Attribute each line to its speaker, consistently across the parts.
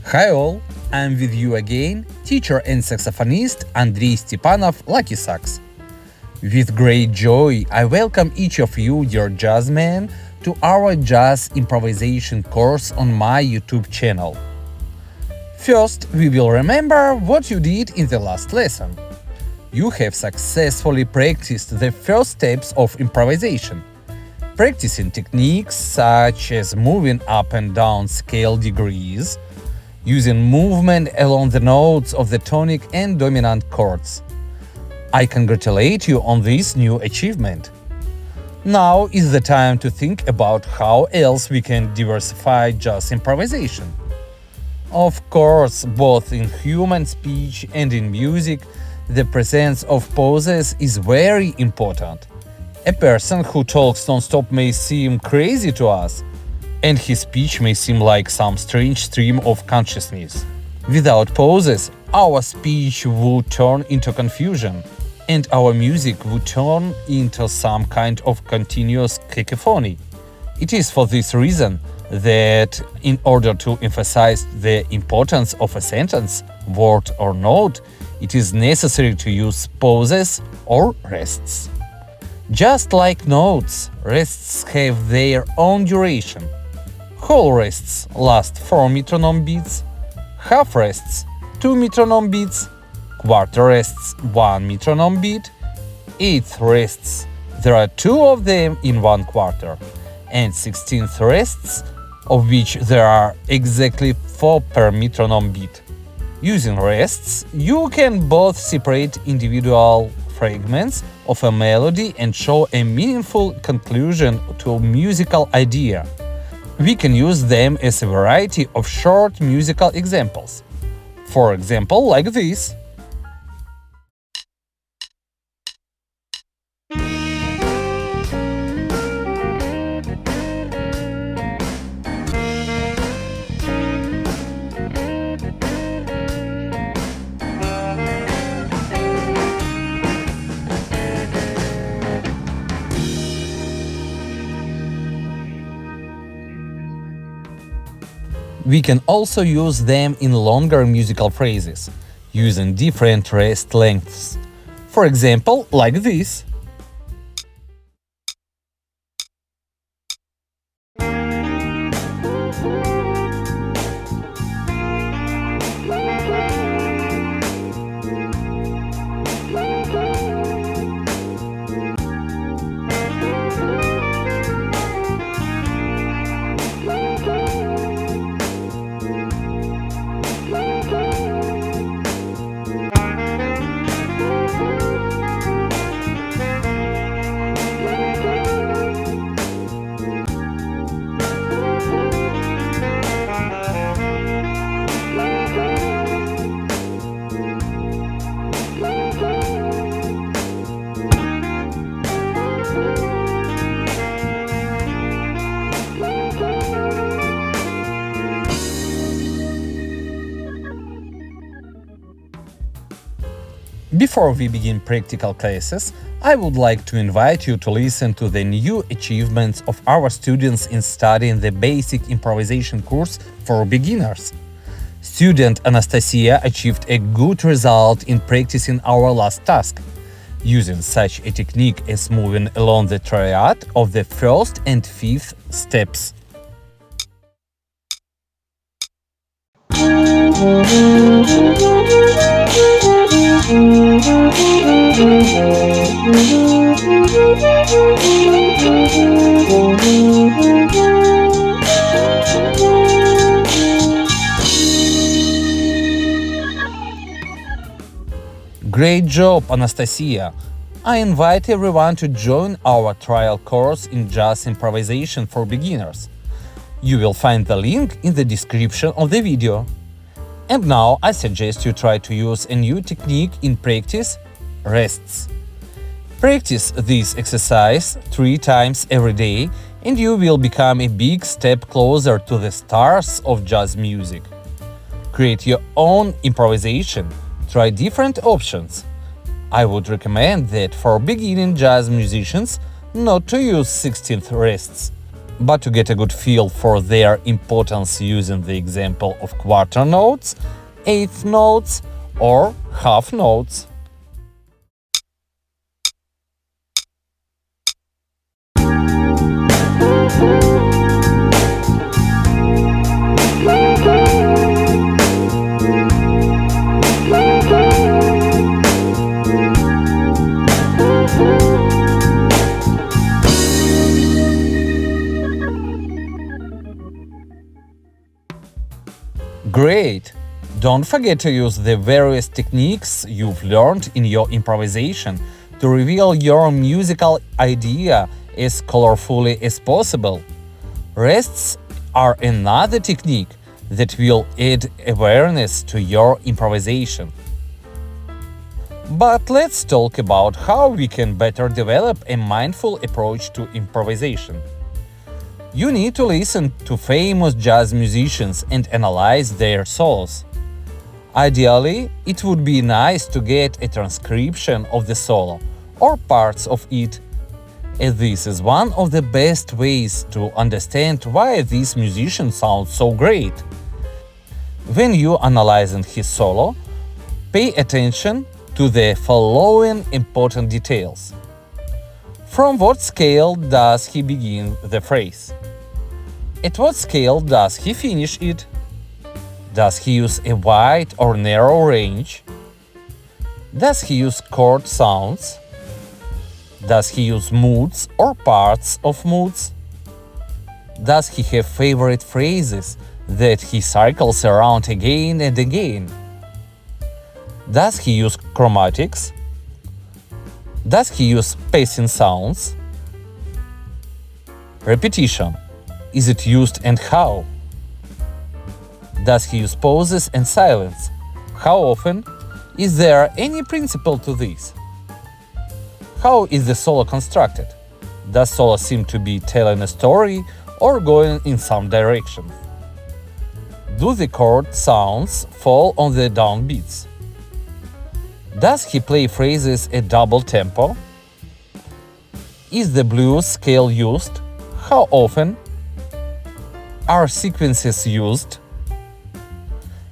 Speaker 1: Hi all, I'm with you again, teacher and saxophonist Andrei Stepanov, LuckySAX. With great joy, I welcome each of you, dear jazzmen, to our jazz improvisation course on my YouTube channel. First, we will remember what you did in the last lesson. You have successfully practiced the first steps of improvisation, practicing techniques such as moving up and down scale degrees, using movement along the notes of the tonic and dominant chords. I congratulate you on this new achievement. Now is the time to think about how else we can diversify jazz improvisation. Of course, both in human speech and in music, the presence of pauses is very important. A person who talks non-stop may seem crazy to us, and his speech may seem like some strange stream of consciousness. Without pauses, our speech would turn into confusion, and our music would turn into some kind of continuous cacophony. It is for this reason that, in order to emphasize the importance of a sentence, word or note, it is necessary to use pauses or rests. Just like notes, rests have their own duration. Whole rests last 4 metronome beats, half rests 2 metronome beats, quarter rests 1 metronome beat, eighth rests, there are 2 of them in 1 quarter, and 16th rests, of which there are exactly 4 per metronome beat. Using rests, you can both separate individual fragments of a melody and show a meaningful conclusion to a musical idea. We can use them as a variety of short musical examples. For example, like this. We can also use them in longer musical phrases, using different rest lengths. For example, like this. Before we begin practical classes, I would like to invite you to listen to the new achievements of our students in studying the basic improvisation course for beginners. Student Anastasia achieved a good result in practicing our last task, using such a technique as moving along the triad of the first and fifth steps. Great job, Anastasia! I invite everyone to join our trial course in jazz improvisation for beginners. You will find the link in the description of the video. And now I suggest you try to use a new technique in practice: rests. Practice this exercise 3 times every day and you will become a big step closer to the stars of jazz music. Create your own improvisation. Try different options. I would recommend that for beginning jazz musicians not to use 16th rests. But to get a good feel for their importance using the example of quarter notes, eighth notes, or half notes. Great! Don't forget to use the various techniques you've learned in your improvisation to reveal your musical idea as colorfully as possible. Rests are another technique that will add awareness to your improvisation. But let's talk about how we can better develop a mindful approach to improvisation. You need to listen to famous jazz musicians and analyze their solos. Ideally, it would be nice to get a transcription of the solo or parts of it, as this is one of the best ways to understand why this musician sounds so great. When you analyzing his solo, pay attention to the following important details. From what scale does he begin the phrase? At what scale does he finish it? Does he use a wide or narrow range? Does he use chord sounds? Does he use moods or parts of moods? Does he have favorite phrases that he cycles around again and again? Does he use chromatics? Does he use passing sounds? Repetition. Is it used and how? Does he use pauses and silence? How often? Is there any principle to this? How is the solo constructed? Does solo seem to be telling a story or going in some direction? Do the chord sounds fall on the downbeats? Does he play phrases at double tempo? Is the blues scale used? How often? Are sequences used?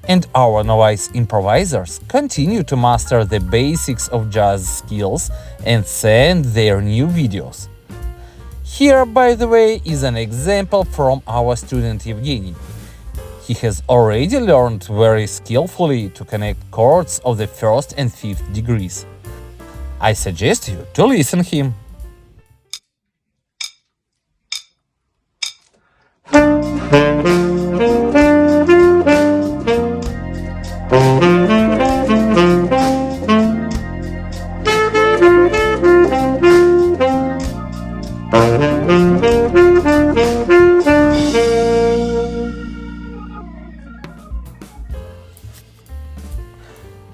Speaker 1: And our novice improvisers continue to master the basics of jazz skills and send their new videos. Here, by the way, is an example from our student Evgeny. He has already learned very skillfully to connect chords of the first and fifth degrees. I suggest you to listen him.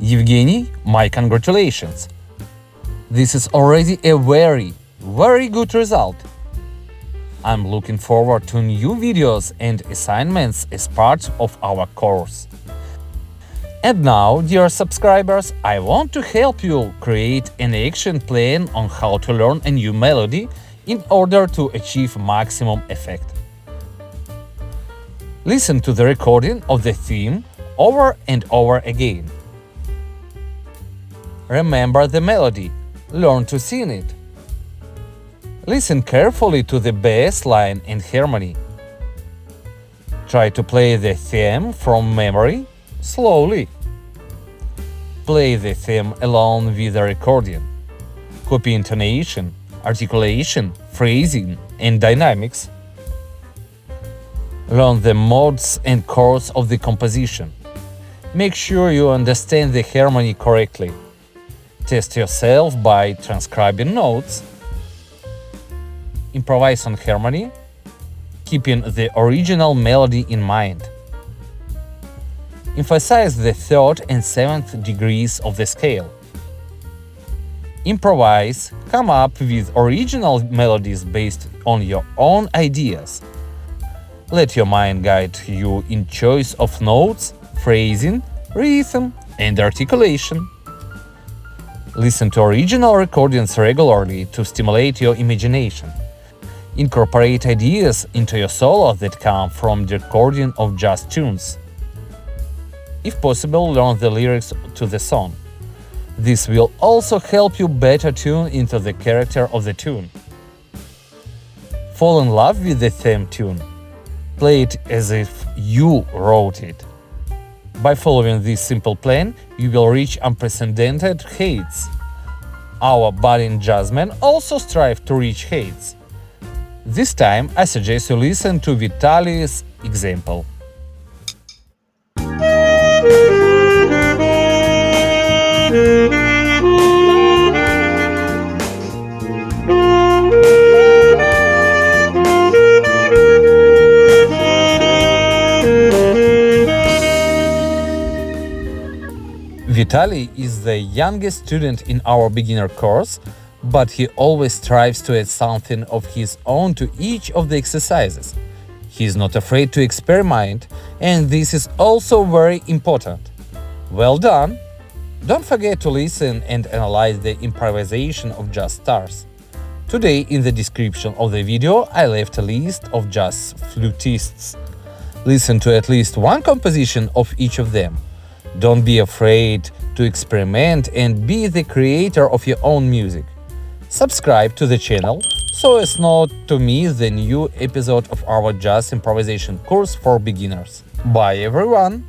Speaker 1: Evgeny, my congratulations! This is already a very good result. I'm looking forward to new videos and assignments as part of our course. And now, dear subscribers, I want to help you create an action plan on how to learn a new melody in order to achieve maximum effect. Listen to the recording of the theme over and over again. Remember the melody, learn to sing it. Listen carefully to the bass line and harmony. Try to play the theme from memory slowly. Play the theme along with the recording. Copy intonation, articulation, phrasing, and dynamics. Learn the modes and chords of the composition. Make sure you understand the harmony correctly. Test yourself by transcribing notes. Improvise on harmony, keeping the original melody in mind. Emphasize the third and seventh degrees of the scale. Improvise, come up with original melodies based on your own ideas. Let your mind guide you in choice of notes, phrasing, rhythm, and articulation. Listen to original recordings regularly to stimulate your imagination. Incorporate ideas into your solo that come from the recording of jazz tunes. If possible, learn the lyrics to the song. This will also help you better tune into the character of the tune. Fall in love with the theme tune. Play it as if you wrote it. By following this simple plan, you will reach unprecedented heights. Our budding jazzmen also strive to reach heights. This time, I suggest you listen to Vitaly's example. Vitaly is the youngest student in our beginner course, but he always strives to add something of his own to each of the exercises. He is not afraid to experiment, and this is also very important. Well done! Don't forget to listen and analyze the improvisation of jazz stars. Today, in the description of the video, I left a list of jazz flutists. Listen to at least one composition of each of them. Don't be afraid to experiment and be the creator of your own music. Subscribe to the channel so as not to miss the new episode of our jazz improvisation course for beginners. Bye everyone!